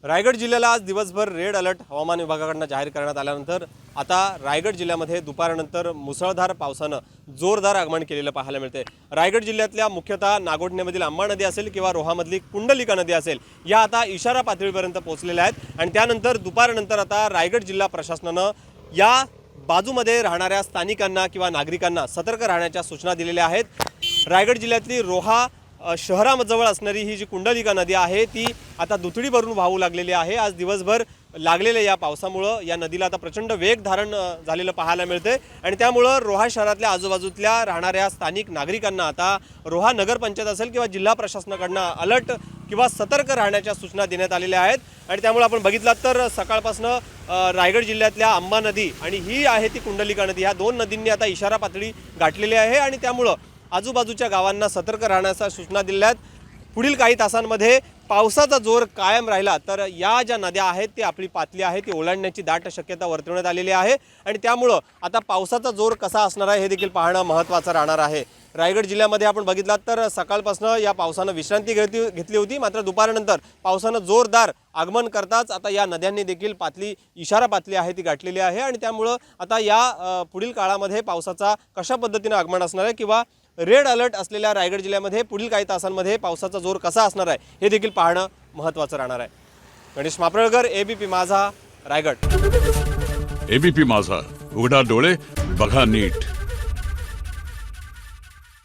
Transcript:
रायगड जिल्ह्याला आज दिवसभर रेड अलर्ट हवामान विभागाकडून जाहीर करण्यात आल्यानंतर आता रायगड जिल्ह्यामध्ये दुपारनंतर मुसळधार पावसानं जोरदार आगमन केलेलं पाहायला मिळते। रायगड जिल्ह्यातल्या मुख्यतः नागोठणेमधील अंबा नदी असेल किंवा रोहामधली कुंडलिका नदी असेल या आता इशारा पातळीपर्यंत पोहोचलेल्या आहेत आणि त्यानंतर दुपारनंतर आता रायगड जिल्हा प्रशासनानं या बाजूमध्ये राहणाऱ्या स्थानिकांना किंवा नागरिकांना सतर्क राहण्याच्या सूचना दिलेल्या आहेत। रायगड जिल्ह्यातली रोहा शहराजवळ असणारी ही जी कुंडलिका नदी आहे ती आता दुथडी भरून वाहू लागलेली आहे। आज दिवसभर लागलेल्या या पावसामुळे या नदीला आता प्रचंड वेग धारण झालेलं पाहायला मिळते आणि त्यामुळे रोहा शहरातल्या आजूबाजूतल्या राहणाऱ्या स्थानिक नागरिकांना आता रोहा नगरपंचायत असेल किंवा जिल्हा प्रशासनाकडून अलर्ट किंवा सतर्क राहण्याच्या सूचना देण्यात आलेल्या आहेत। आणि त्यामुळे आपण बघितलात तर सकाळपासून रायगड जिल्ह्यातल्या अंबा नदी आणि ही आहे ती कुंडलिका नदी ह्या दोन नदींनी आता इशारा पातळी गाठलेली आहे आणि त्यामुळे आजूबाजूच्या गावांना सतर्क राहण्याच्या सूचना दिल्या आहेत। पुढील काही तासांमध्ये पावसाचा जोर कायम राहिला तर या ज्या नद्या आहेत ती आपली पातळी आहे ती ओलांडण्याची दाट शक्यता वर्तवण्यात आलेली आहे आणि त्यामुळे आता पावसाचा जोर कसा असणार आहे हे देखील पाहणं महत्त्वाचं राहणार आहे। रायगड जिल्ह्यामध्ये आपण बघितलात तर सकाळपासून या पावसानं विश्रांती घेतली होती, मात्र दुपारनंतर पावसानं जोरदार आगमन करताच आता या नद्यांनी देखील पातळी इशारा पातळी आहे ती गाठलेली आहे आणि त्यामुळे आता या पुढील काळामध्ये पावसाचा कशा पद्धतीने आगमन असणार आहे किंवा रेड अलर्ट असलेल्या रायगड जिल्ह्यामध्ये पुढील काही तासांमध्ये पावसाचा जोर कसा असणार आहे हे देखील पाहणं महत्त्वाचं राहणार आहे। गणेश मापरळकर, एबीपी माझा, रायगड। एबीपी माझा, उघडा डोळे बघा नीट।